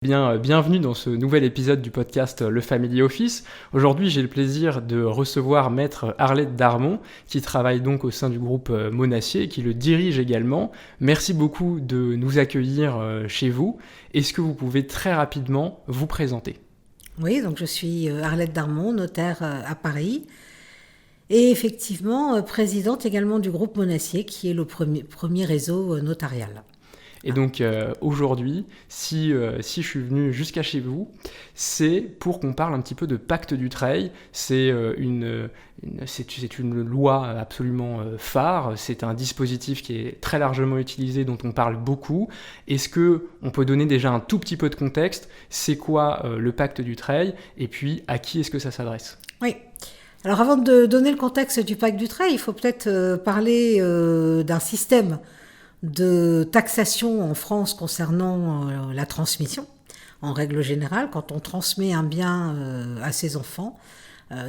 Bienvenue dans ce nouvel épisode du podcast Le Family Office. Aujourd'hui, j'ai le plaisir de recevoir Maître Arlette Darmon, qui travaille donc au sein du groupe Monacier et qui le dirige également. Merci beaucoup de nous accueillir chez vous. Est-ce que vous pouvez très rapidement vous présenter ? Oui, donc je suis Arlette Darmon, notaire à Paris, et effectivement présidente également du groupe Monacier, qui est le premier réseau notarial. Et donc aujourd'hui, si je suis venu jusqu'à chez vous, c'est pour qu'on parle un petit peu de Pacte Dutreil. C'est une loi absolument phare, c'est un dispositif qui est très largement utilisé, dont on parle beaucoup. Est-ce qu'on peut donner déjà un tout petit peu de contexte ? C'est quoi le Pacte Dutreil ? Et puis à qui est-ce que ça s'adresse ? Oui. Alors avant de donner le contexte du Pacte Dutreil, il faut peut-être parler d'un système de taxation en France concernant la transmission. En règle générale, quand on transmet un bien à ses enfants,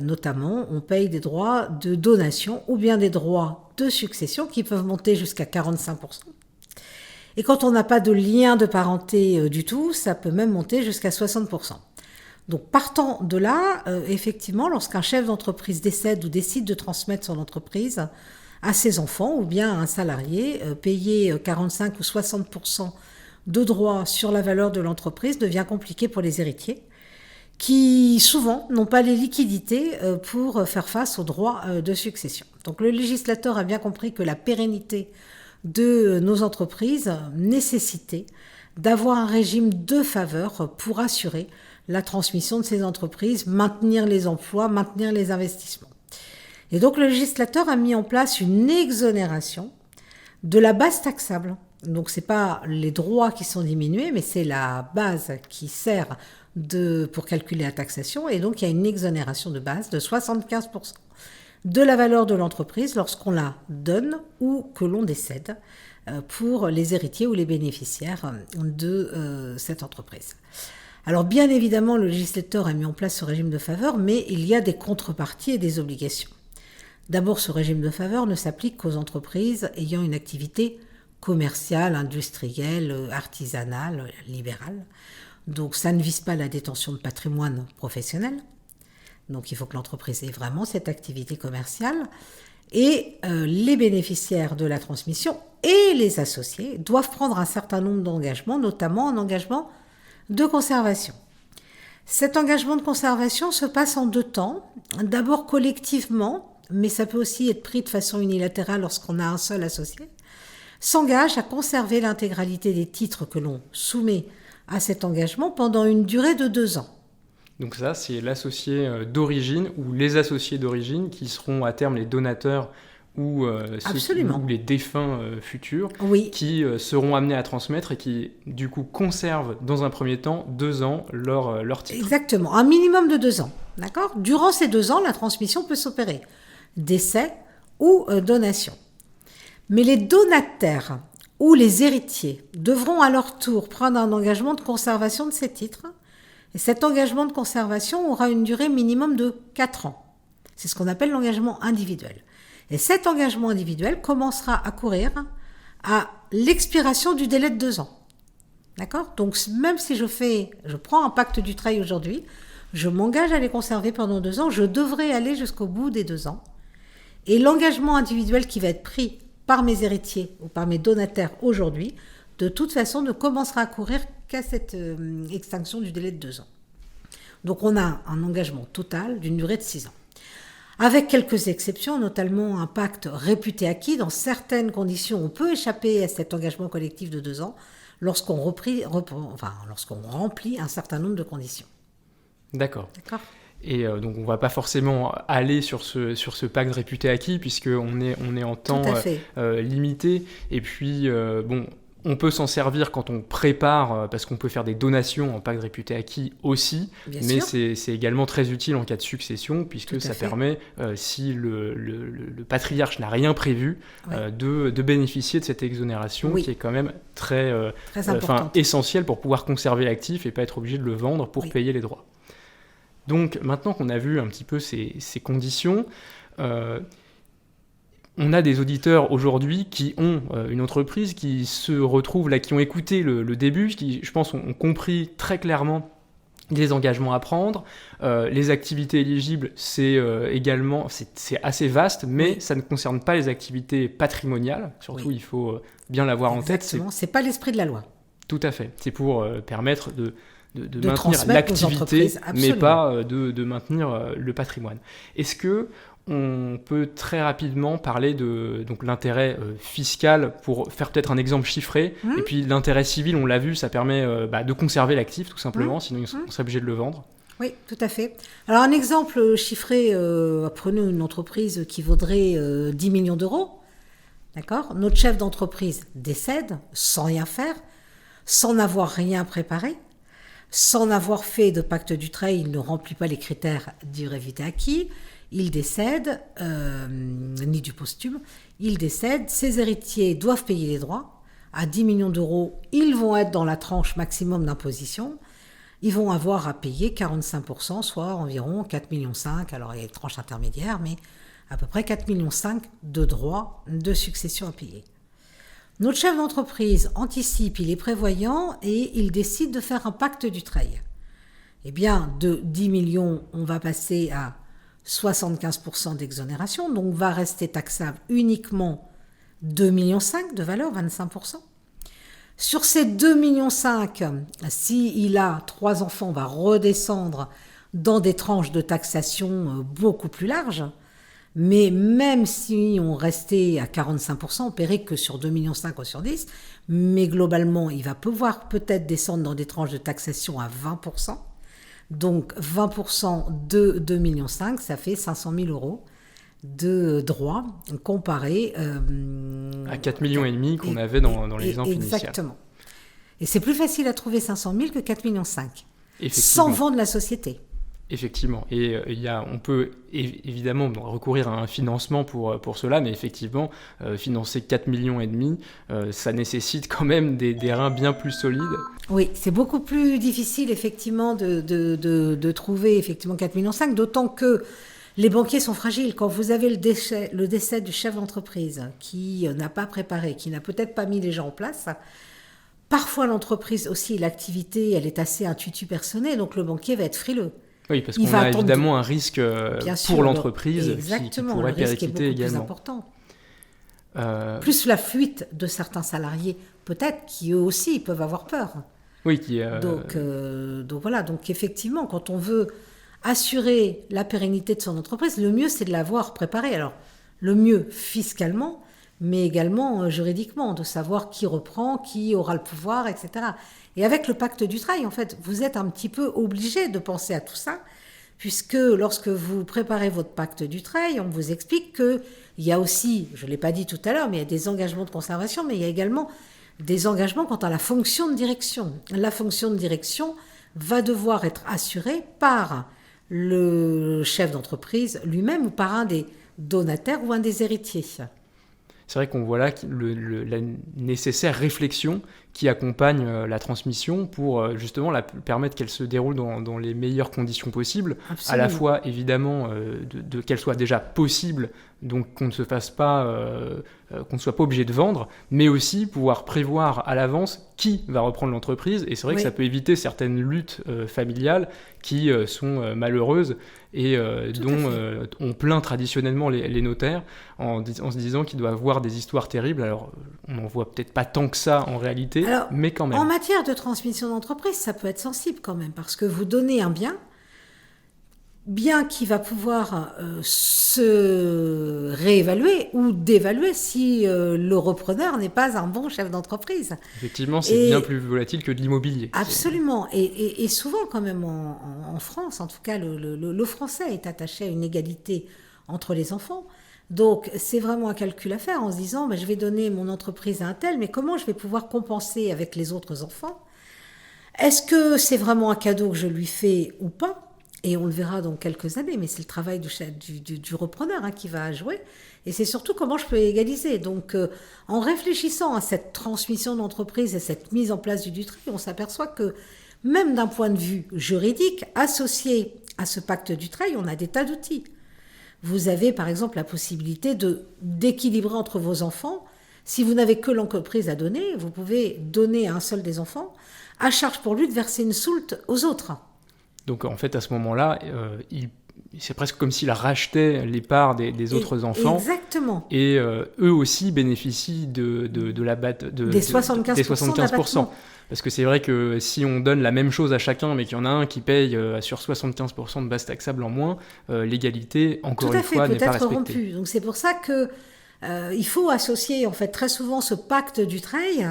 notamment, on paye des droits de donation ou bien des droits de succession qui peuvent monter jusqu'à 45%. Et quand on n'a pas de lien de parenté du tout, ça peut même monter jusqu'à 60%. Donc partant de là, effectivement, lorsqu'un chef d'entreprise décède ou décide de transmettre son entreprise à ses enfants ou bien à un salarié, payer 45 ou 60% de droits sur la valeur de l'entreprise devient compliqué pour les héritiers qui souvent n'ont pas les liquidités pour faire face aux droits de succession. Donc le législateur a bien compris que la pérennité de nos entreprises nécessitait d'avoir un régime de faveur pour assurer la transmission de ces entreprises, maintenir les emplois, maintenir les investissements. Et donc le législateur a mis en place une exonération de la base taxable. Donc c'est pas les droits qui sont diminués, mais c'est la base qui sert pour calculer la taxation. Et donc il y a une exonération de base de 75% de la valeur de l'entreprise lorsqu'on la donne ou que l'on décède pour les héritiers ou les bénéficiaires de cette entreprise. Alors bien évidemment, le législateur a mis en place ce régime de faveur, mais il y a des contreparties et des obligations. D'abord, ce régime de faveur ne s'applique qu'aux entreprises ayant une activité commerciale, industrielle, artisanale, libérale. Donc ça ne vise pas la détention de patrimoine professionnel. Donc il faut que l'entreprise ait vraiment cette activité commerciale. Et les bénéficiaires de la transmission et les associés doivent prendre un certain nombre d'engagements, notamment un engagement de conservation. Cet engagement de conservation se passe en 2 temps. D'abord collectivement, mais ça peut aussi être pris de façon unilatérale lorsqu'on a un seul associé, s'engage à conserver l'intégralité des titres que l'on soumet à cet engagement pendant une durée de 2 ans. Donc ça, c'est l'associé d'origine ou les associés d'origine qui seront à terme les donateurs ou les défunts futurs, oui, qui seront amenés à transmettre et qui, du coup, conservent dans un premier temps 2 ans leur titre. Exactement, un minimum de 2 ans. D'accord ? Durant ces 2 ans, la transmission peut s'opérer. Décès ou donation. Mais les donataires ou les héritiers devront à leur tour prendre un engagement de conservation de ces titres. Et cet engagement de conservation aura une durée minimum de 4 ans. C'est ce qu'on appelle l'engagement individuel. Et cet engagement individuel commencera à courir à l'expiration du délai de 2 ans. D'accord ? Donc même si je prends un pacte Dutreil aujourd'hui, je m'engage à les conserver pendant 2 ans, je devrais aller jusqu'au bout des 2 ans. Et l'engagement individuel qui va être pris par mes héritiers ou par mes donataires aujourd'hui, de toute façon, ne commencera à courir qu'à cette extinction du délai de 2 ans. Donc on a un engagement total d'une durée de 6 ans. Avec quelques exceptions, notamment un pacte réputé acquis. Dans certaines conditions, on peut échapper à cet engagement collectif de 2 ans lorsqu'on remplit un certain nombre de conditions. D'accord. Et donc on ne va pas forcément aller sur ce pacte réputé acquis puisqu'on est en temps limité. Et puis, on peut s'en servir quand on prépare, parce qu'on peut faire des donations en pacte réputé acquis aussi. Bien mais sûr. c'est également très utile en cas de succession puisque ça permet, si le patriarche n'a rien prévu, de bénéficier de cette exonération qui est quand même très essentielle pour pouvoir conserver l'actif et pas être obligé de le vendre pour payer les droits. Donc maintenant qu'on a vu un petit peu ces conditions, On a des auditeurs aujourd'hui qui ont une entreprise, qui se retrouvent là, qui ont écouté le début, qui, je pense, ont compris très clairement les engagements à prendre. Les activités éligibles, c'est également c'est assez vaste, mais ça ne concerne pas les activités patrimoniales. Surtout, il faut bien l'avoir en tête. Exactement, c'est pas l'esprit de la loi. Tout à fait. C'est pour permettre de maintenir l'activité, mais pas de maintenir le patrimoine. Est-ce que on peut très rapidement parler de donc, l'intérêt fiscal pour faire peut-être un exemple chiffré, et puis l'intérêt civil, on l'a vu, ça permet de conserver l'actif tout simplement, sinon on serait obligé de le vendre. Oui, tout à fait. Alors un exemple chiffré, prenons une entreprise qui vaudrait 10 millions d'euros, d'accord ? Notre chef d'entreprise décède sans rien faire, sans n'avoir rien préparé, sans n'avoir fait de pacte du trait, il ne remplit pas les critères du révité acquis, il décède, ni du posthume, il décède, ses héritiers doivent payer les droits, à 10 millions d'euros, ils vont être dans la tranche maximum d'imposition, ils vont avoir à payer 45%, soit environ 4,5 millions, alors il y a une tranche intermédiaire, mais à peu près 4,5 millions de droits de succession à payer. Notre chef d'entreprise anticipe, il est prévoyant et il décide de faire un pacte du trait. Eh bien, de 10 millions, on va passer à 75% d'exonération, donc va rester taxable uniquement 2,5 millions de valeur, 25%. Sur ces 2,5 millions, s'il a 3 enfants, on va redescendre dans des tranches de taxation beaucoup plus larges. Mais même si on restait à 45%, on paierait que sur 2,5 millions ou sur 10, mais globalement, il va pouvoir peut-être descendre dans des tranches de taxation à 20%. Donc 20% de 2,5 millions, ça fait 500 000 euros de droits comparé à 4,5 millions qu'on avait dans l'exemple initial. Exactement. Et c'est plus facile à trouver 500 000 que 4,5 millions, sans vendre la société. Effectivement, et on peut évidemment recourir à un financement pour cela, mais effectivement, financer 4,5 millions, ça nécessite quand même des reins bien plus solides. Oui, c'est beaucoup plus difficile effectivement de trouver effectivement 4,5 millions, d'autant que les banquiers sont fragiles. Quand vous avez le décès du chef d'entreprise qui n'a pas préparé, qui n'a peut-être pas mis les gens en place, parfois l'entreprise aussi, l'activité, elle est assez intuitu personnée, donc le banquier va être frileux. Oui, parce qu'on a évidemment un risque pour l'entreprise qui pourrait péricliter également. Plus important. Plus la fuite de certains salariés, peut-être, qui eux aussi peuvent avoir peur. Oui, donc voilà, donc effectivement, quand on veut assurer la pérennité de son entreprise, le mieux c'est de l'avoir préparée. Alors, le mieux fiscalement, mais également juridiquement, de savoir qui reprend, qui aura le pouvoir, etc. Et avec le pacte du travail, en fait, vous êtes un petit peu obligé de penser à tout ça, puisque lorsque vous préparez votre pacte du travail, on vous explique qu'il y a aussi, je ne l'ai pas dit tout à l'heure, mais il y a des engagements de conservation, mais il y a également des engagements quant à la fonction de direction. La fonction de direction va devoir être assurée par le chef d'entreprise lui-même ou par un des donataires ou un des héritiers. C'est vrai qu'on voit là la nécessaire réflexion qui accompagne la transmission pour justement permettre qu'elle se déroule dans les meilleures conditions possibles. Absolument. À la fois, évidemment, qu'elle soit déjà possible, donc qu'on ne se fasse pas, qu'on ne soit pas obligé de vendre, mais aussi pouvoir prévoir à l'avance qui va reprendre l'entreprise. Et c'est vrai que ça peut éviter certaines luttes familiales qui sont malheureuses et dont on plaint traditionnellement les notaires en se disant qu'ils doivent voir des histoires terribles. Alors, on n'en voit peut-être pas tant que ça en réalité, alors, mais quand même. En matière de transmission d'entreprise, ça peut être sensible quand même, parce que vous donnez un bien qui va pouvoir se réévaluer ou dévaluer si le repreneur n'est pas un bon chef d'entreprise. Effectivement, c'est bien plus volatile que de l'immobilier. Absolument. Et souvent, quand même, en France, en tout cas, le français est attaché à une égalité entre les enfants. Donc, c'est vraiment un calcul à faire en se disant, je vais donner mon entreprise à un tel, mais comment je vais pouvoir compenser avec les autres enfants ? Est-ce que c'est vraiment un cadeau que je lui fais ou pas ? Et on le verra dans quelques années, mais c'est le travail du repreneur qui va jouer. Et c'est surtout comment je peux égaliser. Donc, en réfléchissant à cette transmission d'entreprise et cette mise en place du Dutreil, on s'aperçoit que même d'un point de vue juridique, associé à ce pacte Dutreil, on a des tas d'outils. vous avez par exemple la possibilité d'équilibrer entre vos enfants. Si vous n'avez que l'entreprise à donner, vous pouvez donner à un seul des enfants, à charge pour lui de verser une soulte aux autres. Donc en fait, à ce moment-là, c'est presque comme s'il rachetait les parts des autres enfants. Exactement. Et eux aussi bénéficient des 75%. Parce que c'est vrai que si on donne la même chose à chacun, mais qu'il y en a un qui paye sur 75% de base taxable en moins, l'égalité, encore une fois, n'est pas respectée. Rompue. Donc c'est pour ça que il faut associer en fait très souvent ce pacte Dutreil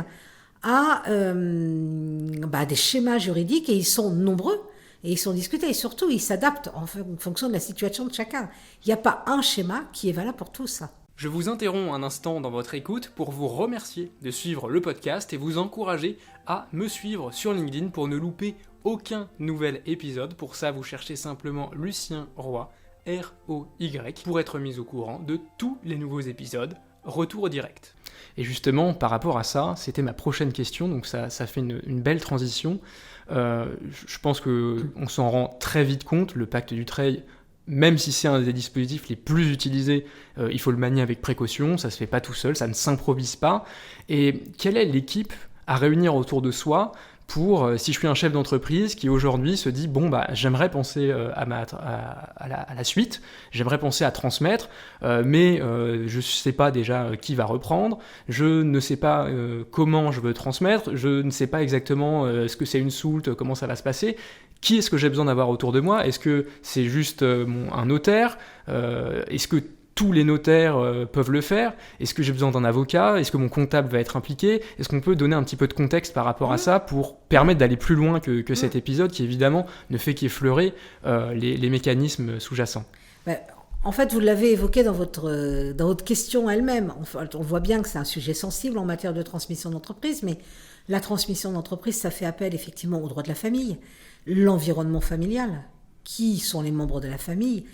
à des schémas juridiques, et ils sont nombreux. Et ils sont discutés, et surtout, ils s'adaptent en fonction de la situation de chacun. Il n'y a pas un schéma qui est valable pour tous. Je vous interromps un instant dans votre écoute pour vous remercier de suivre le podcast et vous encourager à me suivre sur LinkedIn pour ne louper aucun nouvel épisode. Pour ça, vous cherchez simplement Lucien Roy, R-O-Y, pour être mis au courant de tous les nouveaux épisodes. Retour direct. Et justement, par rapport à ça, c'était ma prochaine question, donc ça fait une belle transition. Je pense qu'on s'en rend très vite compte, le pacte Dutreil, même si c'est un des dispositifs les plus utilisés, il faut le manier avec précaution, ça ne se fait pas tout seul, ça ne s'improvise pas. Et quelle est l'équipe à réunir autour de soi pour, si je suis un chef d'entreprise qui aujourd'hui se dit, j'aimerais penser à la suite, j'aimerais penser à transmettre, mais je ne sais pas déjà qui va reprendre, je ne sais pas comment je veux transmettre, je ne sais pas exactement ce que c'est une soulte, comment ça va se passer. Qui est-ce que j'ai besoin d'avoir autour de moi ? Est-ce que c'est juste un notaire ? Est-ce que tous les notaires peuvent le faire ? Est-ce que j'ai besoin d'un avocat ? Est-ce que mon comptable va être impliqué ? Est-ce qu'on peut donner un petit peu de contexte par rapport à ça pour permettre d'aller plus loin que cet épisode qui évidemment ne fait qu'effleurer les mécanismes sous-jacents ? En fait, vous l'avez évoqué dans votre question elle-même. On voit bien que c'est un sujet sensible en matière de transmission d'entreprise, mais la transmission d'entreprise, ça fait appel effectivement au droit de la famille, l'environnement familial, qui sont les membres de la famille,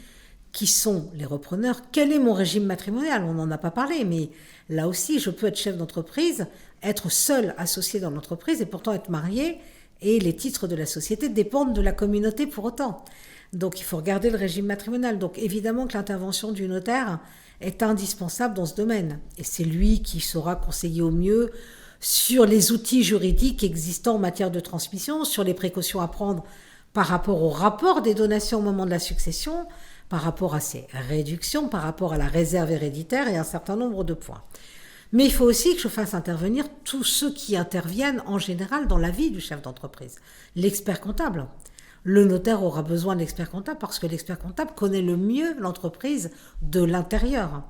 qui sont les repreneurs, quel est mon régime matrimonial ? On n'en a pas parlé, mais là aussi, je peux être chef d'entreprise, être seul associé dans l'entreprise et pourtant être marié, et les titres de la société dépendent de la communauté pour autant. Donc il faut regarder le régime matrimonial. Donc évidemment que l'intervention du notaire est indispensable dans ce domaine. Et c'est lui qui saura conseiller au mieux sur les outils juridiques existants en matière de transmission, sur les précautions à prendre par rapport au rapport des donations au moment de la succession, par rapport à ces réductions, par rapport à la réserve héréditaire et un certain nombre de points. Mais il faut aussi que je fasse intervenir tous ceux qui interviennent en général dans la vie du chef d'entreprise. L'expert comptable. Le notaire aura besoin de l'expert comptable parce que l'expert comptable connaît le mieux l'entreprise de l'intérieur.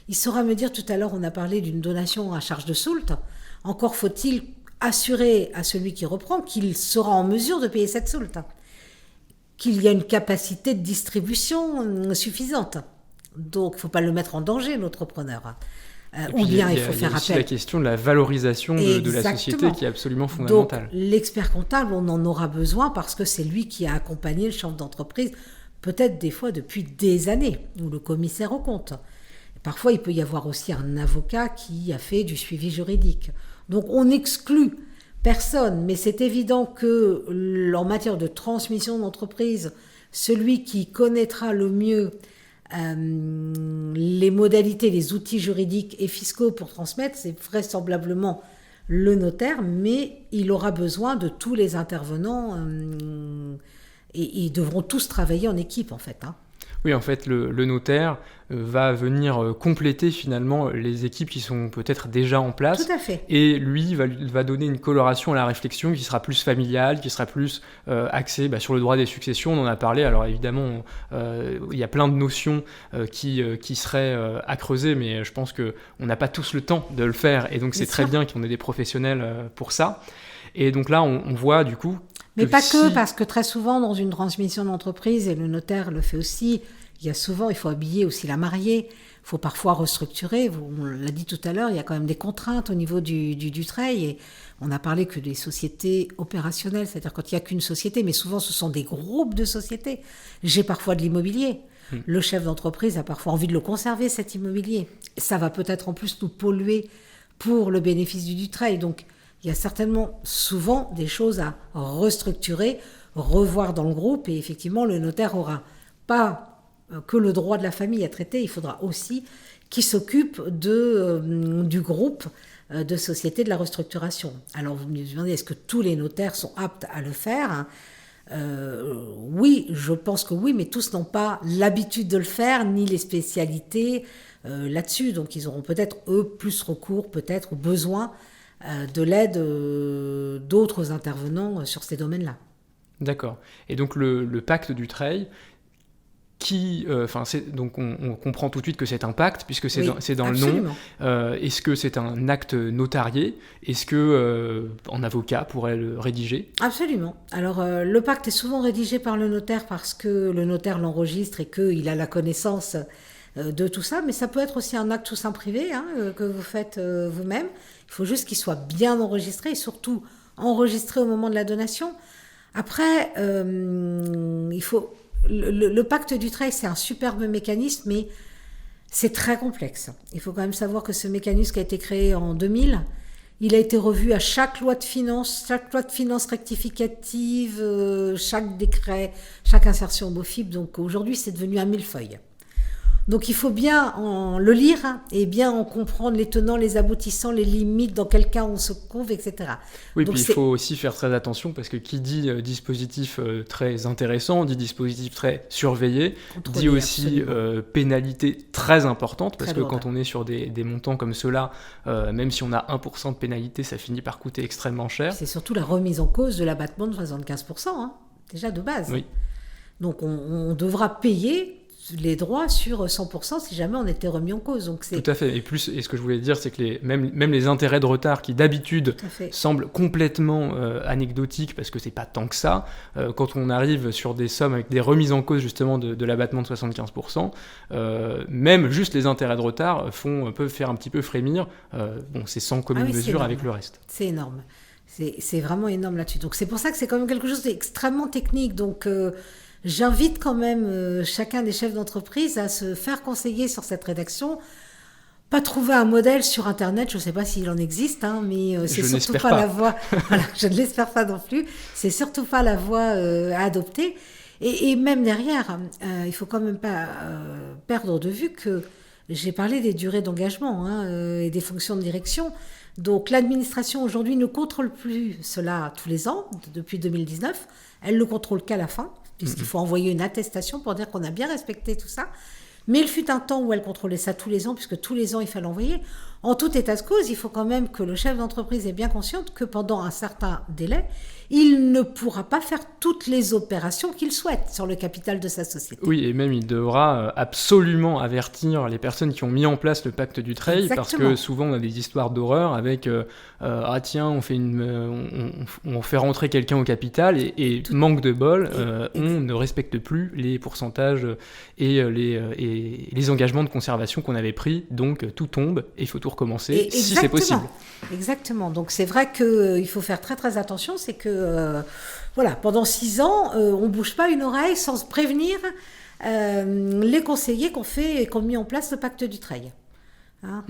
Il saura me dire, tout à l'heure on a parlé d'une donation à charge de soulte, encore faut-il assurer à celui qui reprend qu'il sera en mesure de payer cette soulte, qu'il y a une capacité de distribution suffisante. Donc il ne faut pas le mettre en danger, notre preneur. Ou bien il faut faire appel. Il y a aussi la question de la valorisation de la société qui est absolument fondamentale. Donc l'expert comptable, on en aura besoin parce que c'est lui qui a accompagné le chef d'entreprise, peut-être des fois depuis des années, ou le commissaire aux comptes. Parfois, il peut y avoir aussi un avocat qui a fait du suivi juridique. Donc on n'exclut personne, mais c'est évident que en matière de transmission d'entreprise, celui qui connaîtra le mieux les modalités, les outils juridiques et fiscaux pour transmettre, c'est vraisemblablement le notaire, mais il aura besoin de tous les intervenants et ils devront tous travailler en équipe en fait. Oui, en fait, le notaire va venir compléter finalement les équipes qui sont peut-être déjà en place. Tout à fait. Et lui va donner une coloration à la réflexion qui sera plus familiale, qui sera plus axée sur le droit des successions. On en a parlé. Alors évidemment, il y a plein de notions qui seraient à creuser, mais je pense qu'on n'a pas tous le temps de le faire. Et donc c'est très bien qu'on ait des professionnels pour ça. Et donc là, on voit du coup... Mais pas que, parce que très souvent, dans une transmission d'entreprise, et le notaire le fait aussi, il faut habiller aussi la mariée, il faut parfois restructurer. On l'a dit tout à l'heure, il y a quand même des contraintes au niveau du Dutreil, et on a parlé que des sociétés opérationnelles, c'est-à-dire quand il n'y a qu'une société, mais souvent ce sont des groupes de sociétés. J'ai parfois de l'immobilier. Le chef d'entreprise a parfois envie de le conserver, cet immobilier. Ça va peut-être en plus nous polluer pour le bénéfice du Dutreil. Donc, il y a certainement souvent des choses à restructurer, revoir dans le groupe, et effectivement, le notaire aura pas que le droit de la famille à traiter, il faudra aussi qu'il s'occupe du groupe de société de la restructuration. Alors vous me demandez, est-ce que tous les notaires sont aptes à le faire ? Oui, je pense que oui, mais tous n'ont pas l'habitude de le faire, ni les spécialités là-dessus. Donc ils auront peut-être, eux, plus recours, peut-être, ou besoin de l'aide d'autres intervenants sur ces domaines-là. D'accord. Et donc le pacte Dutreil, donc on comprend tout de suite que c'est un pacte, puisque c'est dans le nom. Est-ce que c'est un acte notarié ? Est-ce que un avocat pourrait le rédiger ? Absolument. Alors le pacte est souvent rédigé par le notaire parce que le notaire l'enregistre et qu'il a la connaissance de tout ça, mais ça peut être aussi un acte tout simple privé que vous faites vous-même. Il faut juste qu'il soit bien enregistré et surtout enregistré au moment de la donation. Après, il faut... Le pacte Dutreil, c'est un superbe mécanisme, mais c'est très complexe. Il faut quand même savoir que ce mécanisme qui a été créé en 2000, il a été revu à chaque loi de finances rectificative, chaque décret, chaque insertion au BOFIP. Donc aujourd'hui, c'est devenu un millefeuille. Donc il faut bien le lire et bien en comprendre les tenants, les aboutissants, les limites, dans quel cas on se trouve, etc. Oui, donc puis il faut aussi faire très attention parce que qui dit dispositif très intéressant, dit dispositif très surveillé, dit aussi pénalité très importante parce que quand on est sur des montants comme ceux-là, même si on a 1% de pénalité, ça finit par coûter extrêmement cher. C'est surtout la remise en cause de l'abattement de 75%, déjà de base. Oui. Donc on devra payer les droits sur 100% si jamais on était remis en cause. Donc Tout à fait. Et ce que je voulais dire, c'est que même les intérêts de retard qui d'habitude semblent complètement anecdotiques parce que c'est pas tant que ça, quand on arrive sur des sommes avec des remises en cause justement de l'abattement de 75%, même juste les intérêts de retard peuvent faire un petit peu frémir. C'est sans commune mesure avec le reste. C'est énorme. C'est vraiment énorme là-dessus. Donc c'est pour ça que c'est quand même quelque chose d'extrêmement technique. Donc j'invite quand même chacun des chefs d'entreprise à se faire conseiller sur cette rédaction. Pas trouver un modèle sur Internet, je ne sais pas s'il en existe, mais c'est surtout pas la voie. Voilà, je ne l'espère pas non plus. C'est surtout pas la voie à adopter. Et même derrière, il faut quand même pas perdre de vue que j'ai parlé des durées d'engagement et des fonctions de direction. Donc l'administration aujourd'hui ne contrôle plus cela tous les ans, depuis 2019. Elle le contrôle qu'à la fin, puisqu'il faut envoyer une attestation pour dire qu'on a bien respecté tout ça. Mais il fut un temps où elle contrôlait ça tous les ans, puisque tous les ans, il fallait envoyer. En tout état de cause, il faut quand même que le chef d'entreprise ait bien conscience que pendant un certain délai, il ne pourra pas faire toutes les opérations qu'il souhaite sur le capital de sa société. Oui, et même il devra absolument avertir les personnes qui ont mis en place le pacte Dutreil, parce que souvent on a des histoires d'horreur avec ah tiens, on fait rentrer quelqu'un au capital et manque de bol, on ne respecte plus les pourcentages et les engagements de conservation qu'on avait pris, donc tout tombe et il faut tout recommencer si c'est possible. Exactement, donc c'est vrai qu'il faut faire très très attention, c'est que pendant 6 ans, on ne bouge pas une oreille sans prévenir les conseillers qui ont mis en place le pacte Dutreil.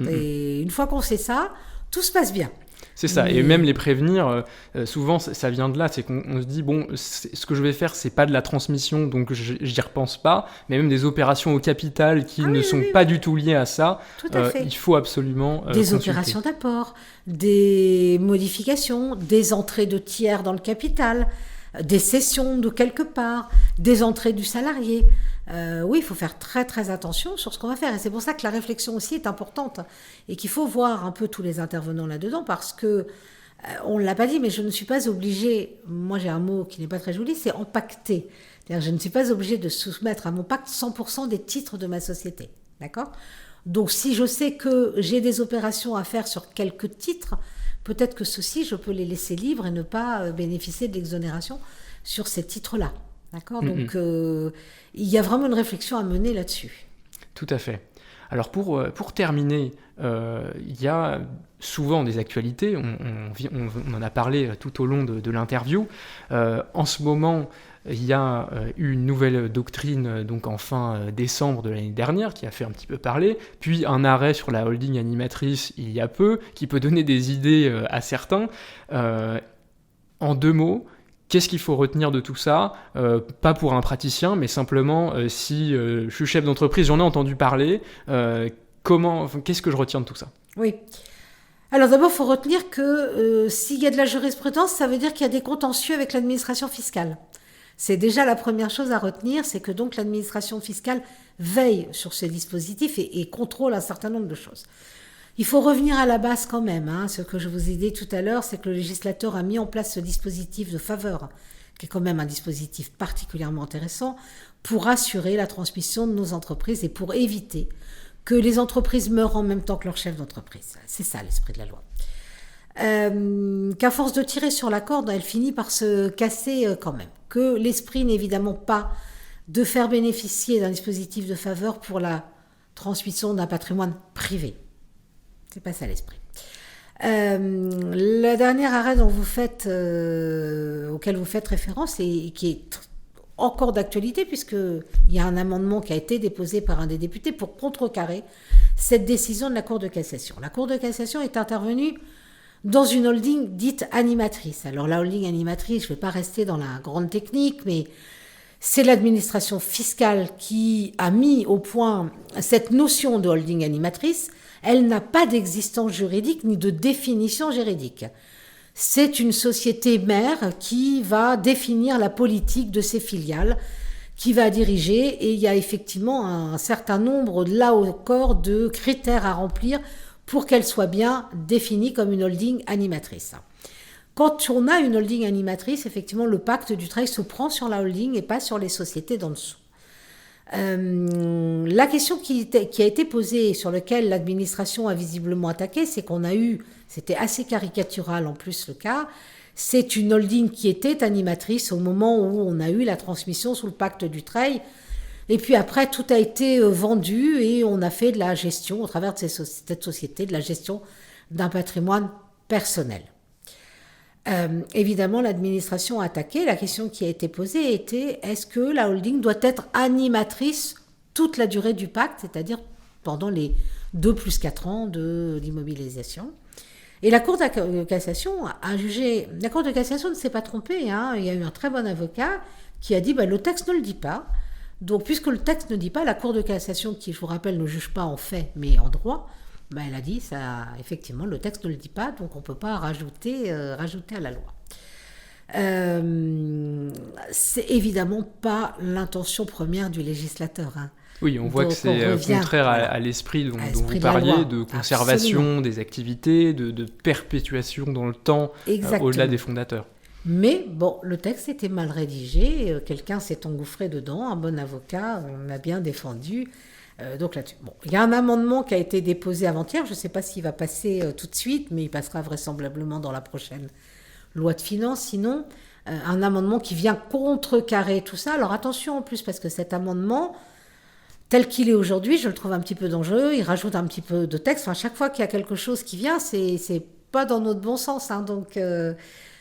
Et une fois qu'on sait ça, tout se passe bien. C'est ça, et même les prévenir, souvent ça vient de là, c'est qu'on se dit, ce que je vais faire, c'est pas de la transmission, donc j'y repense pas, mais même des opérations au capital qui ne sont pas du tout liées à ça, il faut absolument des consulter. Opérations d'apport, des modifications, des entrées de tiers dans le capital, des cessions de quelque part, des entrées du salarié. Oui, il faut faire très très attention sur ce qu'on va faire. Et c'est pour ça que la réflexion aussi est importante et qu'il faut voir un peu tous les intervenants là-dedans parce que, on ne l'a pas dit, mais je ne suis pas obligée, moi j'ai un mot qui n'est pas très joli, c'est empaqueter. C'est-à-dire je ne suis pas obligée de soumettre à mon pacte 100% des titres de ma société. D'accord ? Donc si je sais que j'ai des opérations à faire sur quelques titres, peut-être que ceux-ci, je peux les laisser libres et ne pas bénéficier de l'exonération sur ces titres-là. D'accord ? Donc, il y a vraiment une réflexion à mener là-dessus. Tout à fait. Alors, pour terminer, il y a souvent des actualités. On en a parlé tout au long de l'interview. En ce moment, il y a eu une nouvelle doctrine donc en fin décembre de l'année dernière qui a fait un petit peu parler, puis un arrêt sur la holding animatrice il y a peu, qui peut donner des idées à certains. En 2 mots, Qu'est-ce qu'il faut retenir de tout ça ? Pas pour un praticien, mais simplement si je suis chef d'entreprise, j'en ai entendu parler, qu'est-ce que je retiens de tout ça ? Oui. Alors d'abord, il faut retenir que s'il y a de la jurisprudence, ça veut dire qu'il y a des contentieux avec l'administration fiscale. C'est déjà la première chose à retenir, c'est que donc l'administration fiscale veille sur ces dispositifs et contrôle un certain nombre de choses. Il faut revenir à la base quand même. Ce que je vous ai dit tout à l'heure, c'est que le législateur a mis en place ce dispositif de faveur, qui est quand même un dispositif particulièrement intéressant, pour assurer la transmission de nos entreprises et pour éviter que les entreprises meurent en même temps que leur chef d'entreprise. C'est ça l'esprit de la loi. Qu'à force de tirer sur la corde, elle finit par se casser quand même. Que l'esprit n'est évidemment pas de faire bénéficier d'un dispositif de faveur pour la transmission d'un patrimoine privé. C'est pas ça l'esprit. Le dernier arrêt auquel vous faites référence et qui est encore d'actualité, puisqu'il y a un amendement qui a été déposé par un des députés pour contrecarrer cette décision de la Cour de cassation. La Cour de cassation est intervenue dans une holding dite animatrice. Alors la holding animatrice, je ne vais pas rester dans la grande technique, mais c'est l'administration fiscale qui a mis au point cette notion de holding animatrice. Elle n'a pas d'existence juridique ni de définition juridique. C'est une société mère qui va définir la politique de ses filiales, qui va diriger, et il y a effectivement un certain nombre, là encore, de critères à remplir pour qu'elle soit bien définie comme une holding animatrice. Quand on a une holding animatrice, effectivement, le pacte du travail se prend sur la holding et pas sur les sociétés d'en dessous. La question qui a été posée et sur laquelle l'administration a visiblement attaqué, c'est qu'on a eu, c'était assez caricatural en plus le cas, c'est une holding qui était animatrice au moment où on a eu la transmission sous le pacte du Treil. Et puis après, tout a été vendu et on a fait de la gestion, au travers de cette société, de la gestion d'un patrimoine personnel. Évidemment, l'administration a attaqué. La question qui a été posée était, est-ce que la holding doit être animatrice toute la durée du pacte, c'est-à-dire pendant les 2 plus 4 ans de l'immobilisation ? Et la Cour de cassation a jugé... La Cour de cassation ne s'est pas trompée. Il y a eu un très bon avocat qui a dit, le texte ne le dit pas. Donc, puisque le texte ne dit pas, la Cour de cassation, qui, je vous rappelle, ne juge pas en fait, mais en droit, elle a dit, ça, effectivement, le texte ne le dit pas, donc on ne peut pas rajouter à la loi. C'est évidemment pas l'intention première du législateur. Oui, on voit donc, que c'est contraire à l'esprit dont vous parliez, de conservation absolument. Des activités, de perpétuation dans le temps, au-delà des fondateurs. Mais bon, le texte était mal rédigé, quelqu'un s'est engouffré dedans, un bon avocat, on l'a bien défendu. Donc là-dessus. Bon, il y a un amendement qui a été déposé avant-hier, je ne sais pas s'il va passer tout de suite, mais il passera vraisemblablement dans la prochaine loi de finances. Sinon, un amendement qui vient contrecarrer tout ça. Alors attention en plus, parce que cet amendement, tel qu'il est aujourd'hui, je le trouve un petit peu dangereux. Il rajoute un petit peu de texte. Enfin, chaque fois qu'il y a quelque chose qui vient, c'est pas dans notre bon sens. Donc,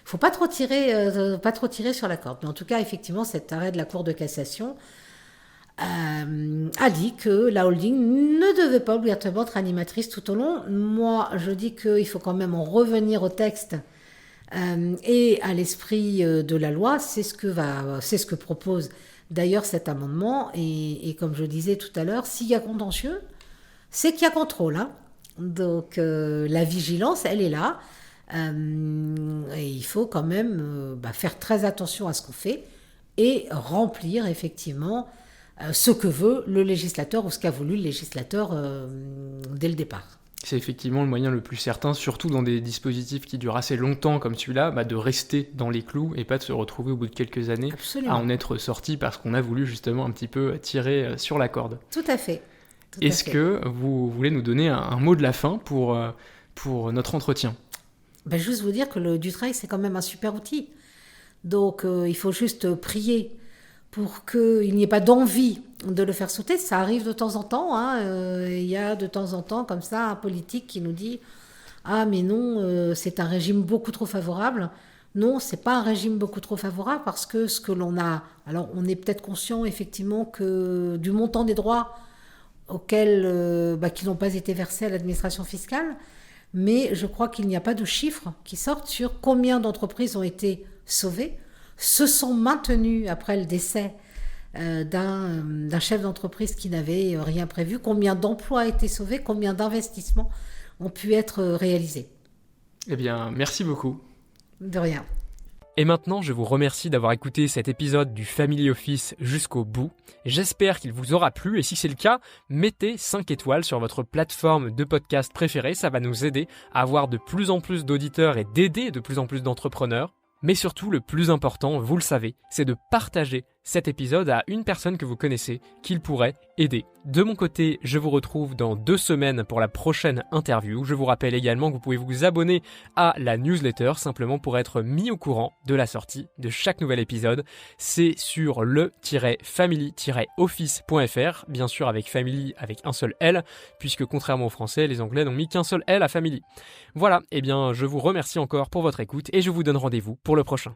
faut pas trop tirer sur la corde. Mais en tout cas, effectivement, cet arrêt de la Cour de cassation a dit que la holding ne devait pas obligatoirement être animatrice tout au long. Moi, je dis qu'il faut quand même en revenir au texte et à l'esprit de la loi. C'est ce que propose d'ailleurs cet amendement. Et comme je disais tout à l'heure, s'il y a contentieux, c'est qu'il y a contrôle. Donc la vigilance, elle est là. Et il faut quand même faire très attention à ce qu'on fait et remplir effectivement ce que veut le législateur ou ce qu'a voulu le législateur dès le départ. C'est effectivement le moyen le plus certain, surtout dans des dispositifs qui durent assez longtemps comme celui-là, de rester dans les clous et pas de se retrouver au bout de quelques années Absolument. À en être sorti parce qu'on a voulu justement un petit peu tirer sur la corde. Tout à fait. Est-ce que vous voulez nous donner un mot de la fin pour notre entretien ? Juste vous dire que le Dutrail, c'est quand même un super outil. Donc il faut juste prier pour qu'il n'y ait pas d'envie de le faire sauter. Ça arrive de temps en temps. Il y a de temps en temps comme ça un politique qui nous dit « Ah mais non, c'est un régime beaucoup trop favorable ». Non, c'est pas un régime beaucoup trop favorable parce que ce que l'on a... Alors on est peut-être conscient effectivement que du montant des droits auxquels, qui n'ont pas été versés à l'administration fiscale, mais je crois qu'il n'y a pas de chiffres qui sortent sur combien d'entreprises ont été sauvées. se sont maintenus après le décès d'un chef d'entreprise qui n'avait rien prévu, combien d'emplois ont été sauvés, combien d'investissements ont pu être réalisés. Eh bien, merci beaucoup. De rien. Et maintenant, je vous remercie d'avoir écouté cet épisode du Family Office jusqu'au bout. J'espère qu'il vous aura plu et si c'est le cas, mettez 5 étoiles sur votre plateforme de podcast préférée. Ça va nous aider à avoir de plus en plus d'auditeurs et d'aider de plus en plus d'entrepreneurs. Mais surtout, le plus important, vous le savez, c'est de partager cet épisode à une personne que vous connaissez qu'il pourrait aider. De mon côté, je vous retrouve dans 2 semaines pour la prochaine interview. Je vous rappelle également que vous pouvez vous abonner à la newsletter simplement pour être mis au courant de la sortie de chaque nouvel épisode. C'est sur le-family-office.fr, bien sûr avec family avec un seul L, puisque contrairement aux Français, les Anglais n'ont mis qu'un seul L à family. Voilà, eh bien je vous remercie encore pour votre écoute et je vous donne rendez-vous pour le prochain.